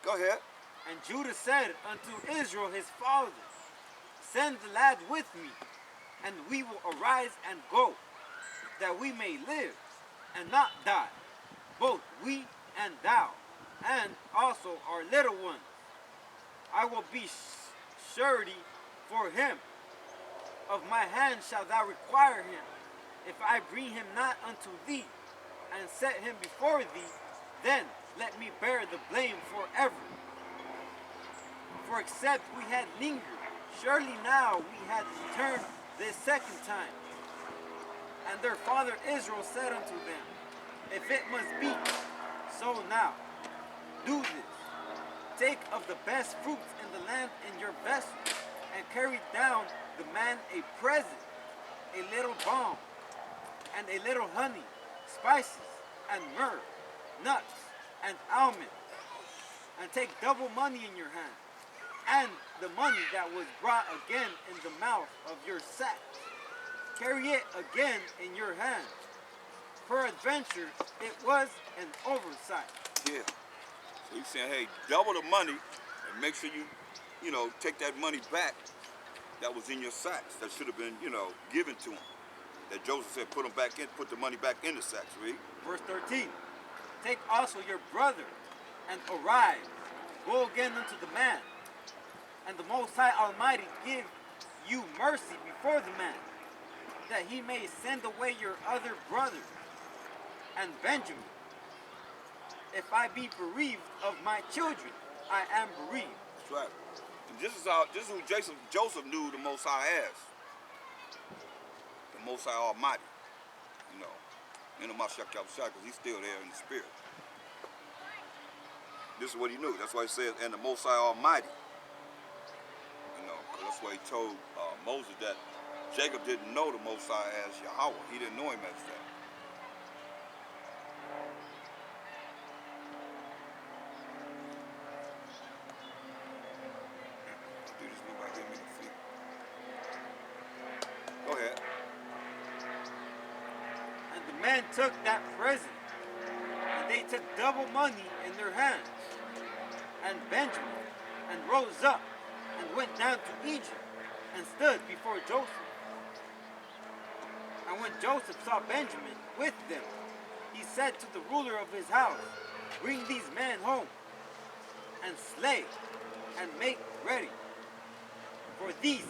Go ahead. And Judah said unto Israel his father, Send the lad with me, and we will arise and go, that we may live and not die, both we and thou, and also our little ones. I will be surety for him. Of my hand shalt thou require him, if I bring him not unto thee, and set him before thee, then let me bear the blame forever. For except we had lingered, surely now we had returned this second time. And their father Israel said unto them, If it must be so now, do this. Take of the best fruits in the land in your vessels, and carry down the man a present, a little balm, and a little honey, spices, and myrrh, nuts, and almonds. And take double money in your hand, and the money that was brought again in the mouth of your sack. Carry it again in your hand. Peradventure, it was an oversight. Yeah. So he's saying, hey, double the money, and make sure you take that money back that was in your sacks that should have been, given to him. That Joseph said, put the money back in the sacks, read. Verse 13, take also your brother, and arise, go again unto the man, and the Most High Almighty give you mercy before the man, that he may send away your other brother, and Benjamin. If I be bereaved of my children, I am bereaved. That's right. And this is who Joseph knew the Most High as. The Most High Almighty. In the Mashiach because he's still there in the spirit. This is what he knew. That's why he said, and the Most High Almighty. Because that's why he told Moses that Jacob didn't know the Most High as Yahweh. He didn't know him as that. Go ahead. And the men took that present, and they took double money in their hands, and Benjamin, and rose up, and went down to Egypt, and stood before Joseph. And when Joseph saw Benjamin with them, he said to the ruler of his house, Bring these men home, and slay, and make ready. For these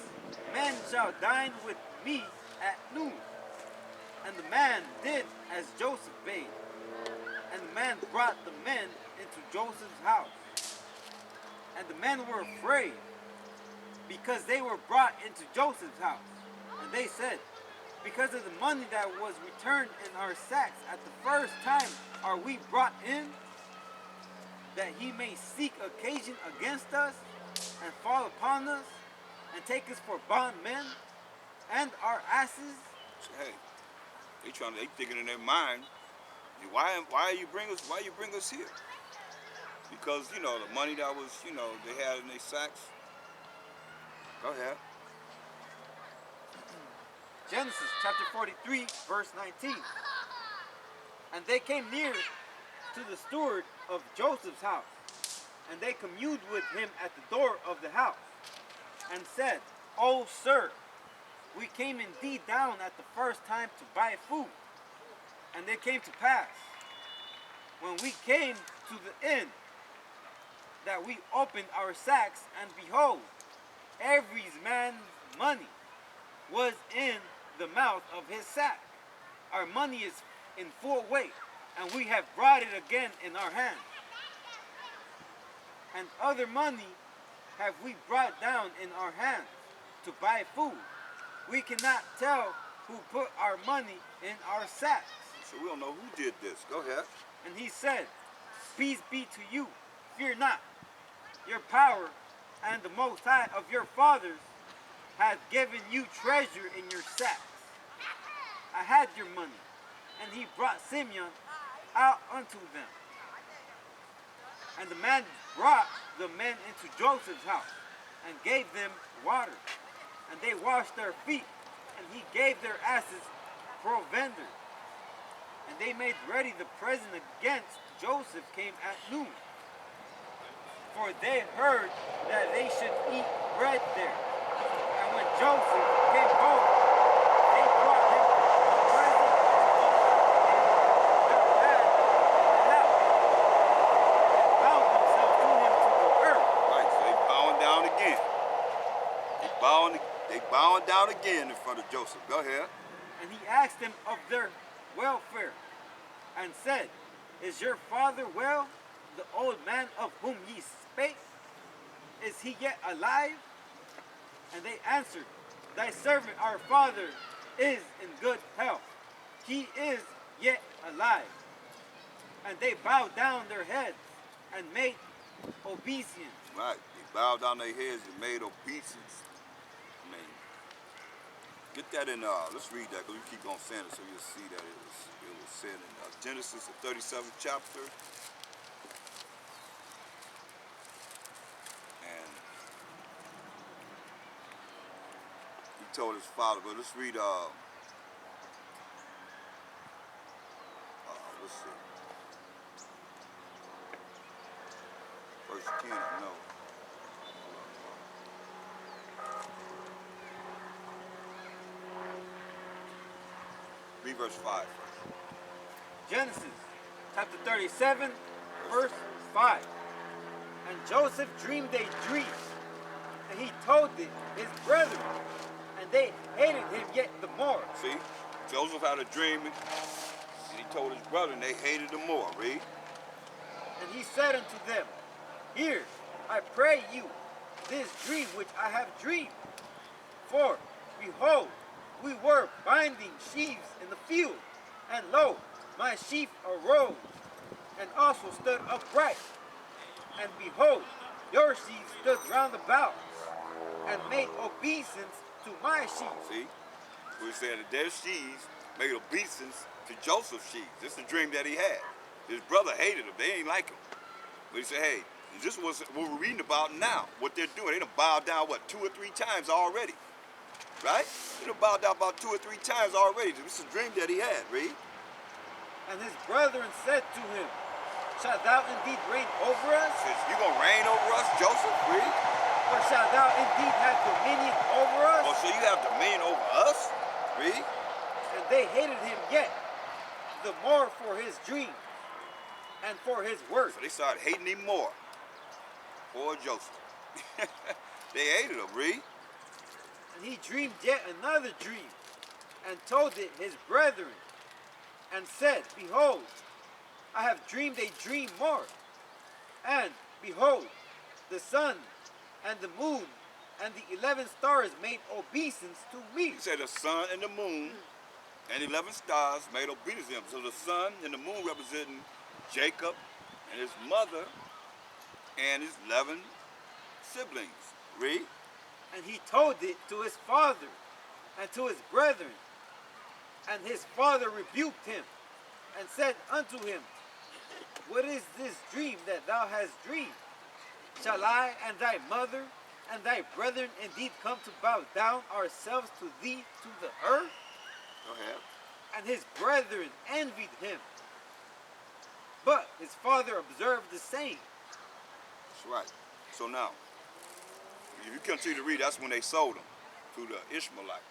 men shall dine with me at noon. And the man did as Joseph bade. And the man brought the men into Joseph's house. And the men were afraid, because they were brought into Joseph's house. And they said, Because of the money that was returned in our sacks at the first time are we brought in, that he may seek occasion against us, and fall upon us, and take us for bondmen, and our asses. Hey, they thinking in their mind, why you bring us here? Because the money that was they had in their sacks. Go ahead. Genesis chapter 43, verse 19. And they came near to the steward of Joseph's house, and they communed with him at the door of the house, and said, O sir, we came indeed down at the first time to buy food. And it came to pass, when we came to the inn, that we opened our sacks, and behold, every man's money was in the mouth of his sack. Our money is in full weight, and we have brought it again in our hand. And other money have we brought down in our hands to buy food. We cannot tell who put our money in our sacks. So we don't know who did this. Go ahead. And he said, Peace be to you, fear not. Your power and the Most High of your fathers hath given you treasure in your sacks. I had your money. And he brought Simeon out unto them. And the man brought the men into Joseph's house, and gave them water. And they washed their feet, and he gave their asses provender. And they made ready the present against Joseph came at noon. for they heard that they should eat bread there. And when Joseph came home, they brought him a present of all that they had in the house, and bowed themselves to him to the earth. Right, so they bowing down again. They bowing down again in front of Joseph. Go ahead. And he asked them of their welfare, and said, Is your father well, the old man of whom ye spake? Is he yet alive? And they answered, Thy servant our father is in good health. He is yet alive. And they bowed down their heads and made obeisance. Right, they bowed down their heads and made obeisance. I mean, get that in, let's read that, because we keep on saying it so you'll see that it was said in Genesis, the 37th chapter. And he told his father, but let's read, let's see. Verse 10, I know. Read verse 5 first. Genesis chapter 37, verse 5. And Joseph dreamed a dream, and he told it his brethren, and they hated him yet the more. See, Joseph had a dream, and he told his brother, and they hated him more. Read. And he said unto them, Hear, I pray you, this dream which I have dreamed. For, behold, we were binding sheaves in the field, and lo, my sheaf arose, and also stood upright. And behold, your sheaves stood round about, and made obeisance to my sheaves. See, we said that their sheaves made obeisance to Joseph's sheaves. This is the dream that he had. His brother hated him. They ain't like him. But he said, hey, this was what we're reading about now. What they're doing. They done bowed down, what, 2 or 3 times already. Right? They done bowed down about 2 or 3 times already. This is a dream that he had. Read. And his brethren said to him, Shalt thou indeed reign over us? Says, you gonna reign over us, Joseph? Read. Or shalt thou indeed have dominion over us? Oh, so you have dominion over us? Read. And they hated him yet the more for his dream and for his words. So they started hating him more. Poor Joseph. They hated him. Read. And he dreamed yet another dream, and told it his brethren, and said, Behold, I have dreamed a dream more. And behold, the sun and the moon and the 11 stars made obeisance to me. He said the sun and the moon and 11 stars made obedience to him. So the sun and the moon representing Jacob and his mother and his 11 siblings. Read. And he told it to his father and to his brethren. And his father rebuked him and said unto him, What is this dream that thou hast dreamed? Shall I and thy mother and thy brethren indeed come to bow down ourselves to thee to the earth? Go ahead. And his brethren envied him. But his father observed the same. That's right. So now, if you continue to read, that's when they sold him to the Ishmaelites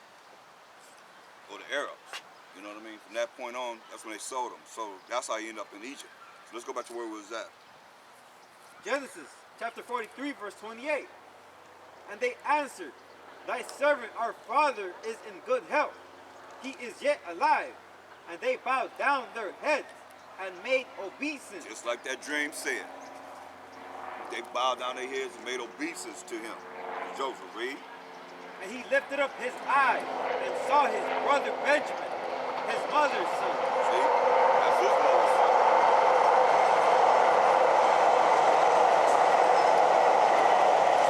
or the Arabs. You know what I mean? From that point on, that's when they sold him. So that's how he ended up in Egypt. So let's go back to where we was at. Genesis chapter 43, verse 28. And they answered, Thy servant our father is in good health. He is yet alive. And they bowed down their heads and made obeisance. Just like that dream said. They bowed down their heads and made obeisance to him. Joseph, read. And he lifted up his eyes and saw his brother Benjamin, his mother's son. See? That's his mother's son.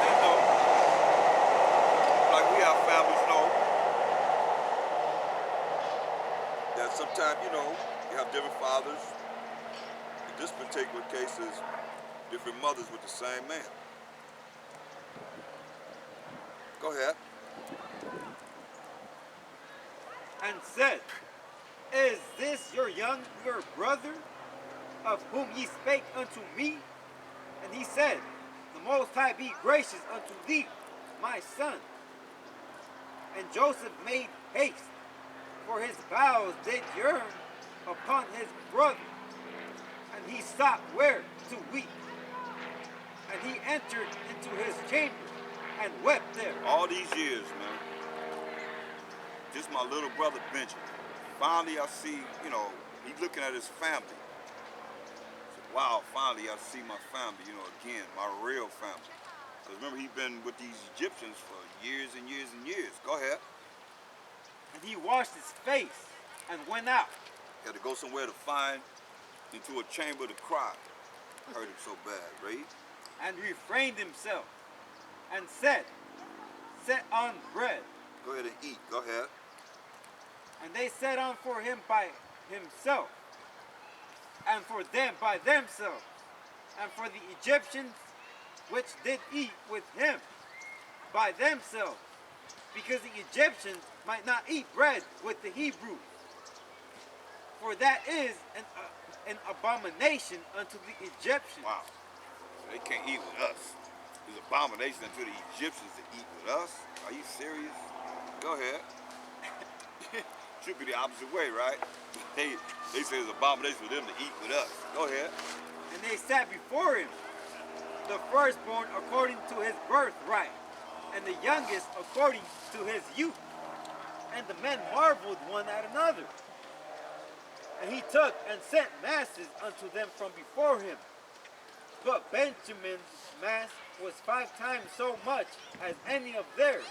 They know. Like we have families know that sometimes, you have different fathers. In this particular case is different mothers with the same man. Go ahead. And said, Is this your younger brother, of whom ye spake unto me? And he said, Most High be gracious unto thee, my son. And Joseph made haste, for his bowels did yearn upon his brother, and he sought where to weep. And he entered into his chamber and wept there. All these years, man, just my little brother Benjamin. Finally, I see, he's looking at his family. So, wow, finally, I see my family, again, my real family. Because remember, he's been with these Egyptians for years and years and years. Go ahead. And he washed his face and went out. He had to go somewhere to find into a chamber to cry. Hurt him so bad, right? And refrained himself and said, set on bread. Go ahead and eat. Go ahead. And they set on for him by himself, and for them by themselves, and for the Egyptians which did eat with him by themselves, because the Egyptians might not eat bread with the Hebrews. For that is an abomination unto the Egyptians. Wow. They can't eat with us. It's an abomination unto the Egyptians to eat with us. Are you serious? Go ahead. Should be the opposite way, right? They say it's an abomination for them to eat with us. Go ahead. And they sat before him, the firstborn according to his birthright, and the youngest according to his youth. And the men marveled one at another. And he took and sent masses unto them from before him. But Benjamin's mass was 5 times so much as any of theirs.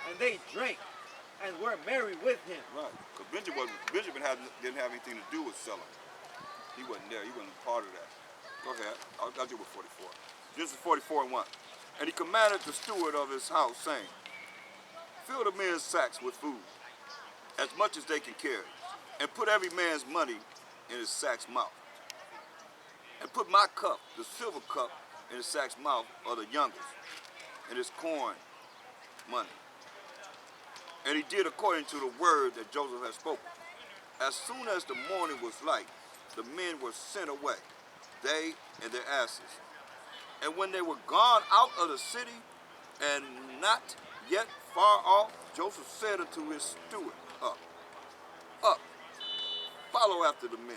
And they drank and were merry with him. Right. Because Benjamin didn't have anything to do with selling. He wasn't there. He wasn't a part of that. Go ahead. I'll do with 44. Genesis 44 and 1. And he commanded the steward of his house, saying, fill the men's sacks with food, as much as they can carry, and put every man's money in his sack's mouth. And put my cup, the silver cup, in his sack's mouth of the youngest, and his corn money. And he did according to the word that Joseph had spoken. As soon as the morning was light, the men were sent away, they and their asses. And when they were gone out of the city, and not yet far off, Joseph said unto his steward, up, follow after the men.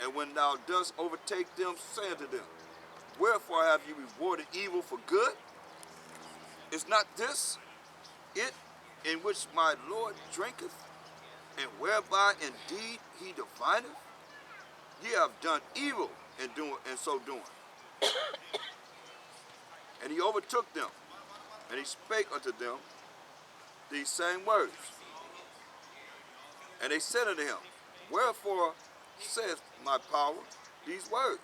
And when thou dost overtake them, say unto them, wherefore have you rewarded evil for good? Is not this it in which my Lord drinketh, and whereby indeed he defineth? Ye have done evil in so doing. And he overtook them, and he spake unto them these same words. And they said unto him, wherefore saith my power these words?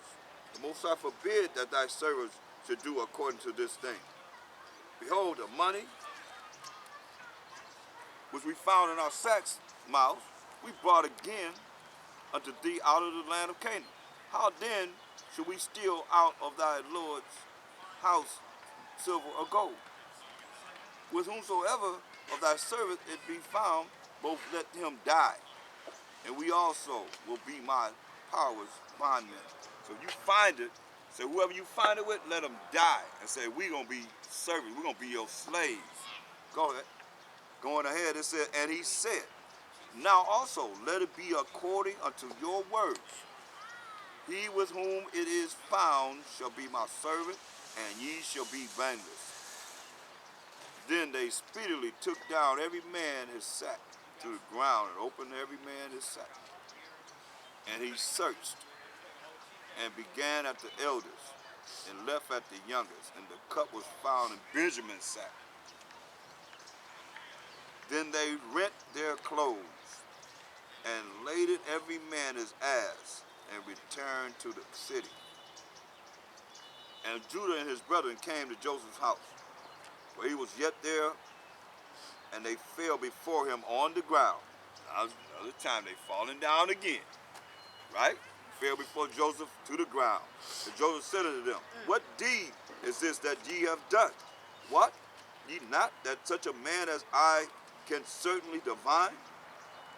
The Most High forbid that thy servants should do according to this thing. Behold, the money which we found in our sacks' mouths, we brought again unto thee out of the land of Canaan. How then should we steal out of thy Lord's house silver or gold? With whomsoever of thy servants it be found, both let him die, and we also will be my power's bondmen. So if you find it, say whoever you find it with, let him die, and say we're going to be servants, we're going to be your slaves. Go ahead. Going ahead, it said, and he said, now also let it be according unto your words. He with whom it is found shall be my servant, and ye shall be blameless. Then they speedily took down every man his sack to the ground, and opened every man his sack. And he searched, and began at the elders, and left at the youngest, and the cup was found in Benjamin's sack. Then they rent their clothes, and laid it every man his ass, and returned to the city. And Judah and his brethren came to Joseph's house, for he was yet there, and they fell before him on the ground. Now, another time they falling down again, right? Fell before Joseph to the ground. And Joseph said unto them, what deed is this that ye have done? What? Ye not that such a man as I can certainly divine?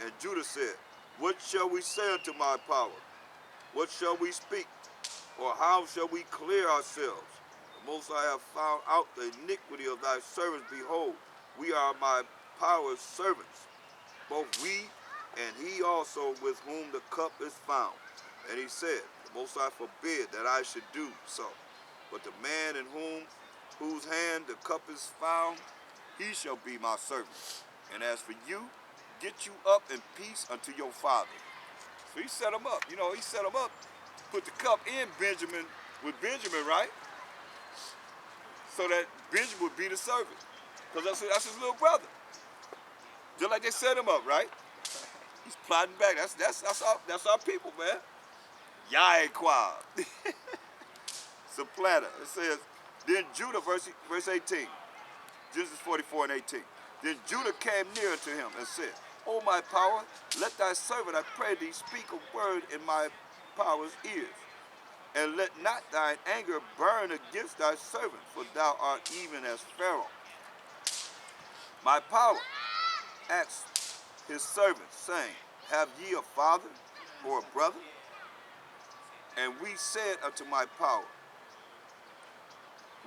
And Judah said, what shall we say unto my power? What shall we speak? Or how shall we clear ourselves? The Most High have found out the iniquity of thy servants. Behold, we are my power's servants, both we and he also with whom the cup is found. And he said, the Most High forbid that I should do so. But the man in whose hand the cup is found, he shall be my servant. And as for you, get you up in peace unto your father. So he set him up. You know, he set him up, put the cup in Benjamin, with Benjamin, right? So that Benjamin would be the servant. Because that's his little brother. Just like they set him up, right? He's plotting back. That's our people, man. Yaquab. Supplanter. It says, then Judah, verse 18. Genesis 44 and 18. Then Judah came near to him and said, O my power, let thy servant, I pray thee, speak a word in my power's ears. And let not thine anger burn against thy servant, for thou art even as Pharaoh. My power asked his servants, saying, have ye a father or a brother? And we said unto my power,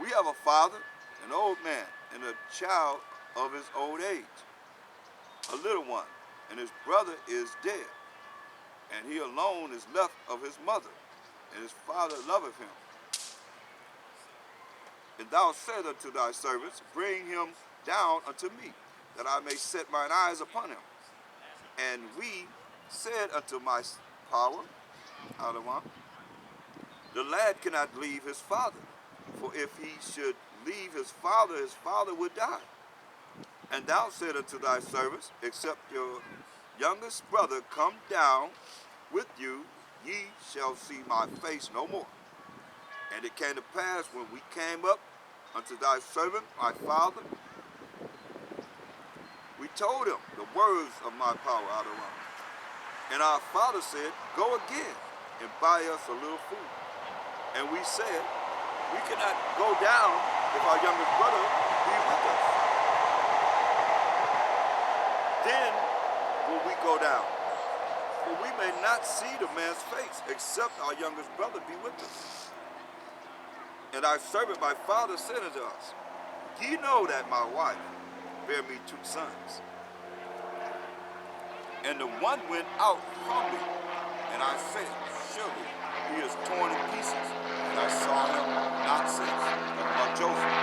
we have a father, an old man, and a child of his old age, a little one, and his brother is dead, and he alone is left of his mother, and his father loveth him. And thou said unto thy servants, bring him down unto me, that I may set mine eyes upon him. And we said unto my power, Thaahwam, the lad cannot leave his father, for if he should leave his father would die. And thou said unto thy servants, except your youngest brother come down with you, ye shall see my face no more. And it came to pass, when we came up unto thy servant, my father, we told him the words of my power, Thaahwam. And our father said, go again and buy us a little food. And we said, we cannot go down if our youngest brother be with us. Then will we go down, for we may not see the man's face, except our youngest brother be with us. And our servant, my father, said unto us, ye know that my wife bare me 2 sons. And the one went out from me, and I said, surely he is torn in pieces. And I saw him not since, about Joseph.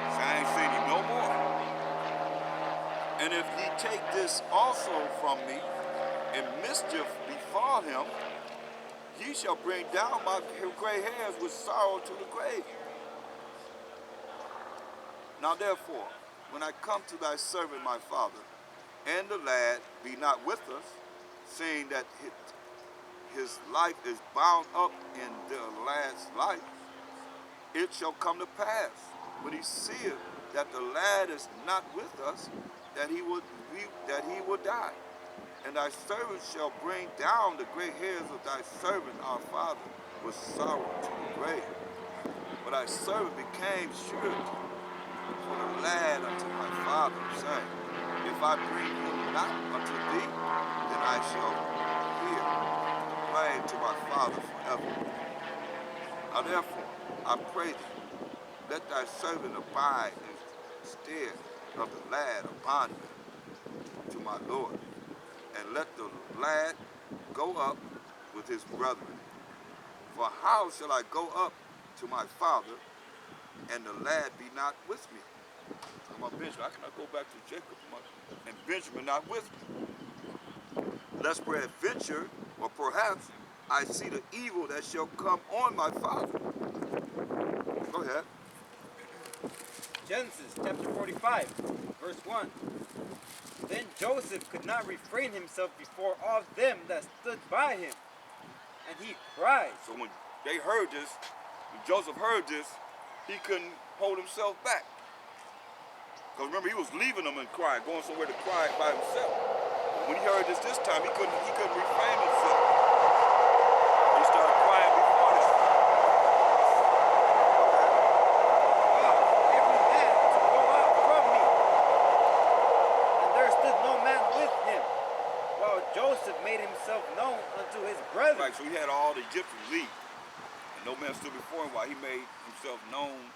So I ain't seen him no more. And if ye take this also from me, and mischief befall him, ye shall bring down my gray hairs with sorrow to the grave. Now therefore, when I come to thy servant my father, and the lad be not with us, seeing that his life is bound up in the lad's life, it shall come to pass, when he seeth that the lad is not with us, that he will die. And thy servant shall bring down the gray hairs of thy servant our father with sorrow to the grave. But thy servant became surety for the lad unto my father, saying, if I bring him not unto thee, then I shall hear plain to my father forever. Now therefore, I pray thee, let thy servant abide instead of the lad upon me to my Lord, and let the lad go up with his brethren. For how shall I go up to my father, and the lad be not with me? My Benjamin, I cannot go back to Jacob, and Benjamin not with me. Lest peradventure, or perhaps, I see the evil that shall come on my father. Go ahead. Genesis chapter 45, verse 1. Then Joseph could not refrain himself before all them that stood by him, and he cried. So when they heard this, when Joseph heard this, he couldn't hold himself back. Because remember, he was leaving them and crying, going somewhere to cry by himself. When he heard this time, he couldn't refrain himself. He started crying before this. Every man to go out from me. And there stood no man with him, while Joseph made himself known unto his brethren. Right, so he had all the Egyptians leave. And no man stood before him while he made himself known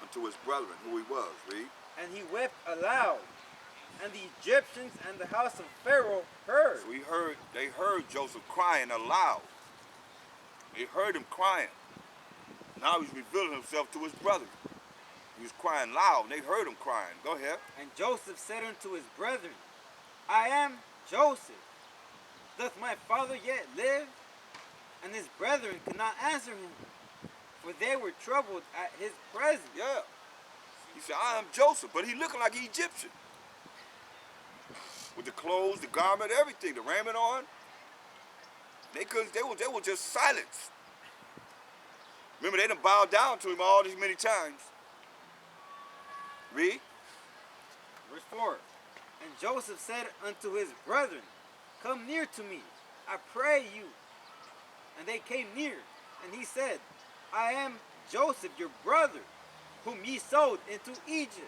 unto his brethren, who he was. Read. And he wept aloud, and the Egyptians and the house of Pharaoh heard. So they heard Joseph crying aloud. They heard him crying. Now he's revealing himself to his brothers. He was crying loud, and they heard him crying. Go ahead. And Joseph said unto his brethren, I am Joseph. Doth my father yet live? And his brethren could not answer him, for they were troubled at his presence. Yeah. He said, I am Joseph, but he looking like an Egyptian. With the clothes, the garment, everything, the raiment on. They were just silenced. Remember, they done bowed down to him all these many times. Read. Verse 4. And Joseph said unto his brethren, Come near to me, I pray you. And they came near, and he said, I am Joseph your brother, whom ye sold into Egypt.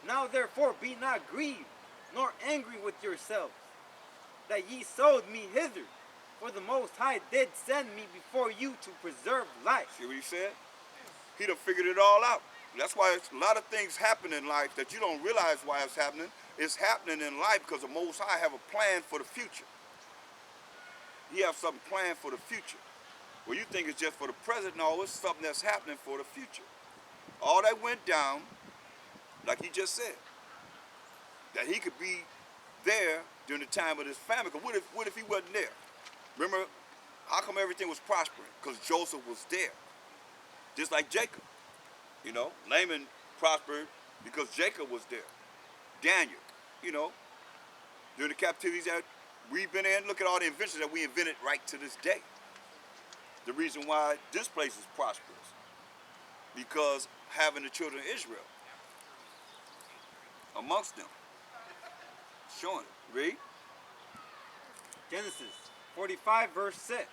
Now therefore be not grieved, nor angry with yourselves, that ye sold me hither. For the Most High did send me before you to preserve life. See what he said? He done figured it all out. That's why a lot of things happen in life that you don't realize why it's happening. It's happening in life because the Most High have a plan for the future. He have something planned for the future. Well, you think it's just for the present. No, it's something that's happening for the future. All that went down, like he just said, that he could be there during the time of this famine. Because what if he wasn't there? Remember, how come everything was prospering? Because Joseph was there. Just like Jacob. You know, Laban prospered because Jacob was there. Daniel, you know, during the captivities that we've been in, look at all the inventions that we invented right to this day. The reason why this place is prosperous, because having the children of Israel amongst them, showing it. Read. Genesis 45 verse 6.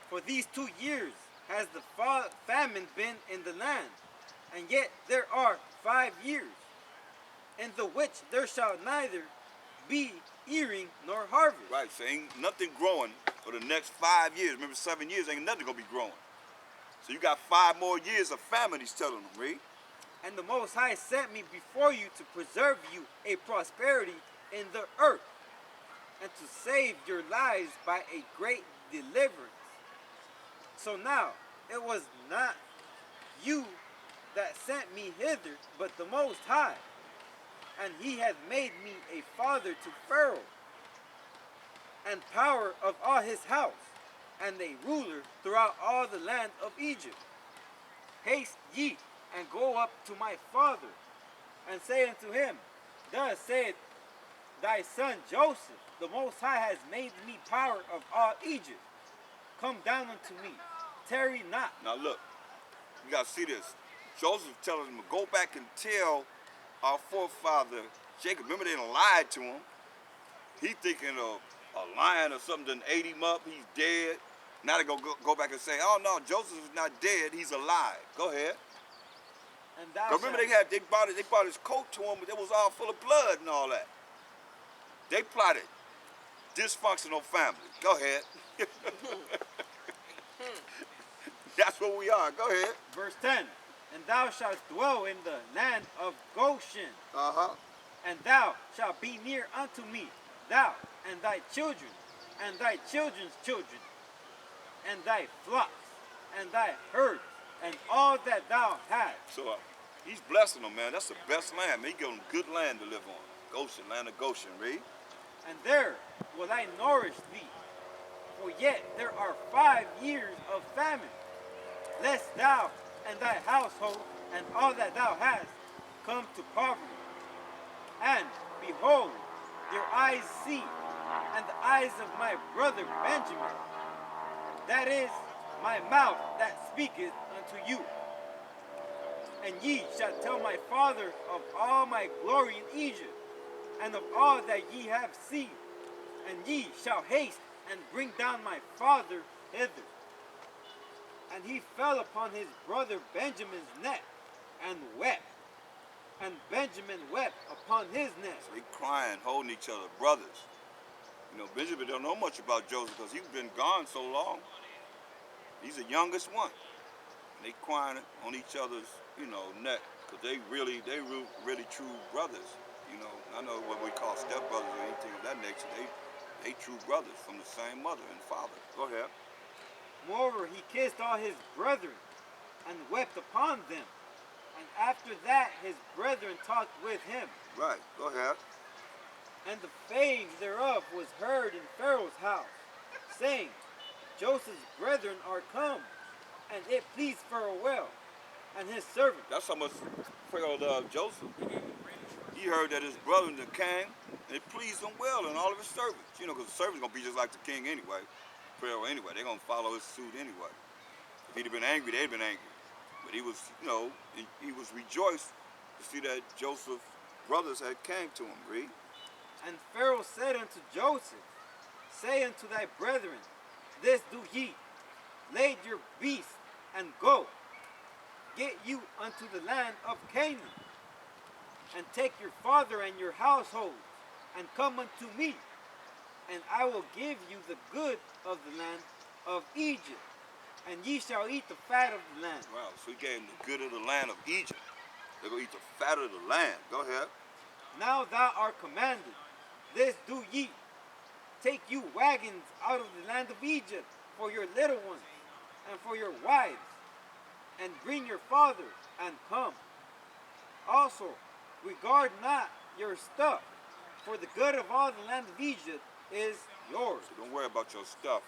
For these 2 years has the famine been in the land, and yet there are 5 years, in the which there shall neither be earing nor harvest. Right, so ain't nothing growing for the next 5 years. Remember, 7 years ain't nothing gonna be growing. So you got 5 more years of famine, he's telling them. Read. And the Most High sent me before you to preserve you a prosperity in the earth, and to save your lives by a great deliverance. So now, it was not you that sent me hither, but the Most High. And he hath made me a father to Pharaoh, and power of all his house, and a ruler throughout all the land of Egypt. Haste ye, and go up to my father, and say unto him, Thus saith thy son Joseph, the Most High has made me power of all Egypt. Come down unto me, tarry not. Now look, you gotta see this. Joseph telling him to go back and tell our forefather Jacob. Remember, they done lied to him. He thinking a lion or something done ate him up. He's dead. Now they go back and say, oh no, Joseph is not dead. He's alive. Go ahead. And thou Remember, they brought his coat to him, but it was all full of blood and all that. They plotted dysfunctional family. Go ahead. That's what we are. Go ahead. Verse 10. And thou shalt dwell in the land of Goshen. And thou shalt be near unto me, thou and thy children, and thy children's children, and thy flocks, and thy herds, and all that thou hast. So he's blessing them, man. That's the best land, man. He gave them good land to live on. Goshen, land of Goshen. Read. And there will I nourish thee, for yet there are 5 years of famine, lest thou and thy household and all that thou hast come to poverty. And behold, your eyes see, and the eyes of my brother Benjamin, that is my mouth that speaketh unto you. And ye shall tell my father of all my glory in Egypt, and of all that ye have seen, and ye shall haste and bring down my father hither. And he fell upon his brother Benjamin's neck and wept. And Benjamin wept upon his neck. So they crying, holding each other, brothers. You know, Benjamin don't know much about Joseph because he's been gone so long. He's the youngest one. And they crying on each other's, neck, because they really true brothers. I know what we call stepbrothers or anything of that nature. They true brothers from the same mother and father. Go ahead. Moreover, he kissed all his brethren and wept upon them. And after that, his brethren talked with him. Right. Go ahead. And the fame thereof was heard in Pharaoh's house, saying, Joseph's brethren are come, and it pleased Pharaoh well, and his servant. That's how much Pharaoh loved Joseph. He heard that his brethren came, and it pleased him well, and all of his servants. Because the servants going to be just like the king anyway. Pharaoh anyway. They're going to follow his suit anyway. If he'd have been angry, they'd have been angry. But he was, he was rejoiced to see that Joseph's brothers had came to him, read. And Pharaoh said unto Joseph, Say unto thy brethren, This do ye, lade your beasts, and go. Get you unto the land of Canaan, and take your father and your household, and come unto me, and I will give you the good of the land of Egypt, and ye shall eat the fat of the land. Wow, so he gave them the good of the land of Egypt. They're going to eat the fat of the land. Go ahead. Now thou art commanded, this do ye. Take you wagons out of the land of Egypt for your little ones, and for your wives, and bring your father, and come. Also, regard not your stuff, for the good of all the land of Egypt is yours. So don't worry about your stuff.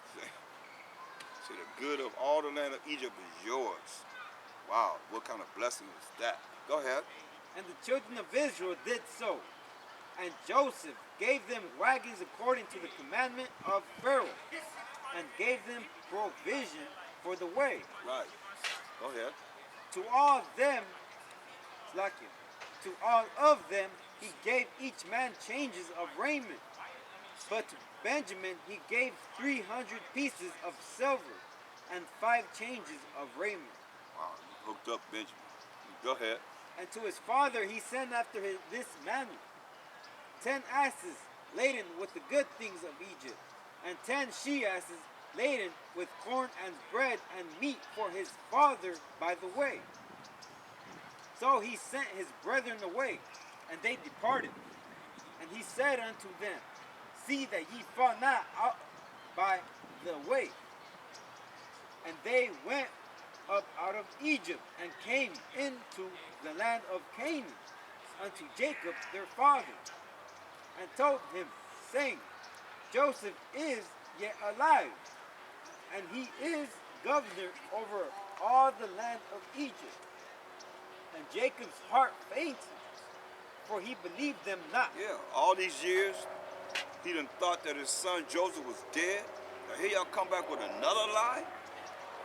See, the good of all the land of Egypt is yours. Wow, what kind of blessing is that? Go ahead. And the children of Israel did so. And Joseph gave them wagons according to the commandment of Pharaoh, and gave them provision for the way. Right. Go ahead. To all of them he gave each man changes of raiment. But to Benjamin he gave 300 pieces of silver and 5 changes of raiment. Wow, you hooked up Benjamin. Go ahead. And to his father he sent after this manner 10 asses laden with the good things of Egypt, and 10 she-asses laden with corn and bread and meat for his father by the way. So he sent his brethren away, and they departed. And he said unto them, See that ye fall not out by the way. And they went up out of Egypt, and came into the land of Canaan unto Jacob their father, and told him, saying, Joseph is yet alive, and he is governor over all the land of Egypt. And Jacob's heart fainted, for he believed them not. Yeah, all these years, he done thought that his son Joseph was dead. Now here y'all come back with another lie?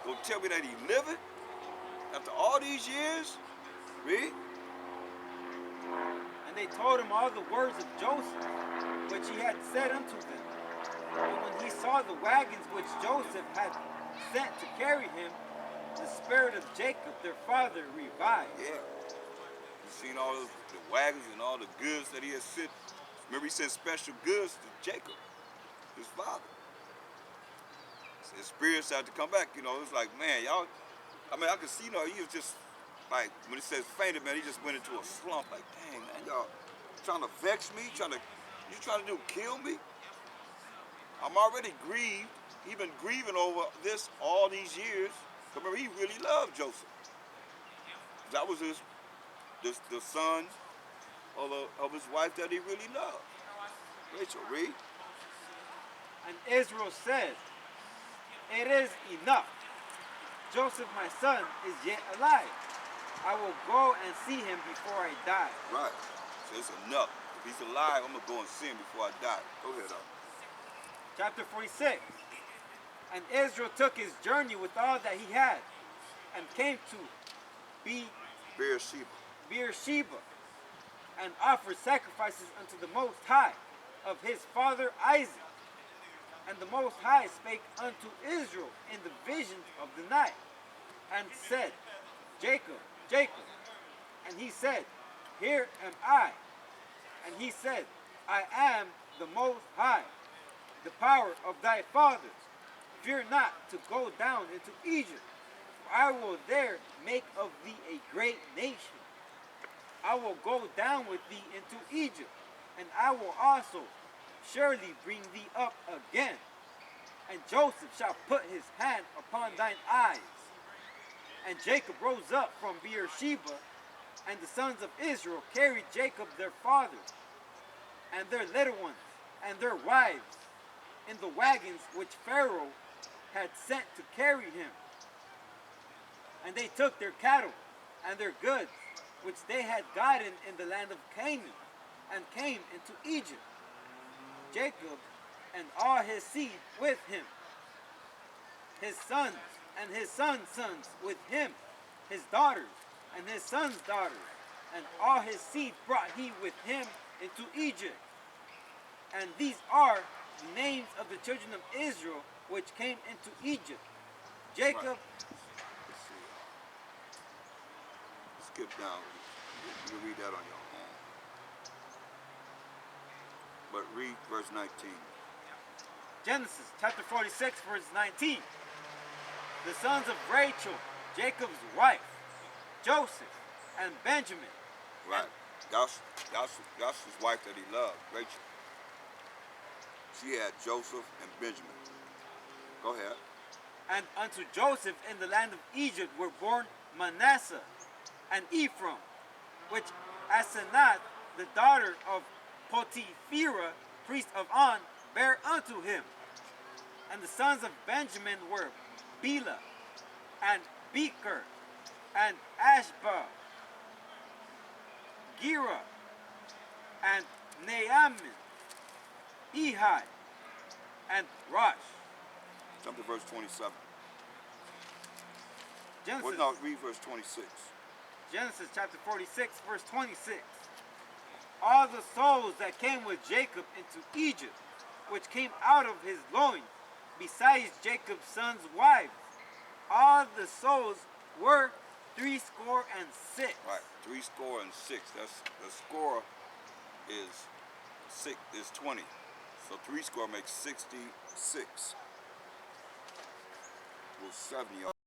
Gonna tell me that he living? After all these years? Read. And they told him all the words of Joseph, which he had said unto them. And when he saw the wagons which Joseph had sent to carry him, the spirit of Jacob their father revived. Yeah. You seen all the wagons and all the goods that he had sent. Remember he sent special goods to Jacob, his father. So his spirit started to come back, it's like, man, y'all, I could see, he was just, like, when it says fainted, man, he just went into a slump, like, dang, man, y'all trying to vex me, you trying to kill me? I'm already grieved. He been grieving over this all these years. Remember, he really loved Joseph. That was the son of his wife that he really loved. Rachel, read. And Israel said, It is enough. Joseph, my son, is yet alive. I will go and see him before I die. Right. So it's enough. If he's alive, I'm going to go and see him before I die. Go ahead, Chapter 46. And Israel took his journey with all that he had, and came to Beersheba, and offered sacrifices unto the Most High of his father Isaac. And the Most High spake unto Israel in the visions of the night, and said, Jacob, Jacob. And he said, Here am I. And he said, I am the Most High, the power of thy fathers. Fear not to go down into Egypt, I will there make of thee a great nation. I will go down with thee into Egypt, and I will also surely bring thee up again. And Joseph shall put his hand upon thine eyes. And Jacob rose up from Beersheba, and the sons of Israel carried Jacob their father, and their little ones, and their wives, in the wagons which Pharaoh had sent to carry him. And they took their cattle and their goods, which they had gotten in the land of Canaan, and came into Egypt. Jacob and all his seed with him, his sons and his sons' sons with him, his daughters and his sons' daughters, and all his seed brought he with him into Egypt. And these are the names of the children of Israel which came into Egypt. Jacob. Right. Let's see. Skip down. You can read that on your own. But read verse 19. Genesis chapter 46, verse 19. The sons of Rachel, Jacob's wife, Joseph and Benjamin. Right. That's his wife that he loved, Rachel. She had Joseph and Benjamin. Go ahead. And unto Joseph in the land of Egypt were born Manasseh and Ephraim, which Asenath, the daughter of Potipherah, priest of On, bare unto him. And the sons of Benjamin were Bela and Becher and Ashbah, Gera and Naaman, Ehi and Rosh. Jump to verse 27. Genesis, Well, no, read verse 26. Genesis chapter 46, verse 26. All the souls that came with Jacob into Egypt, which came out of his loins, besides Jacob's sons' wives, all the souls were 66. Right, 66. That's the score is 20. So 3 score makes 66. Well, 70.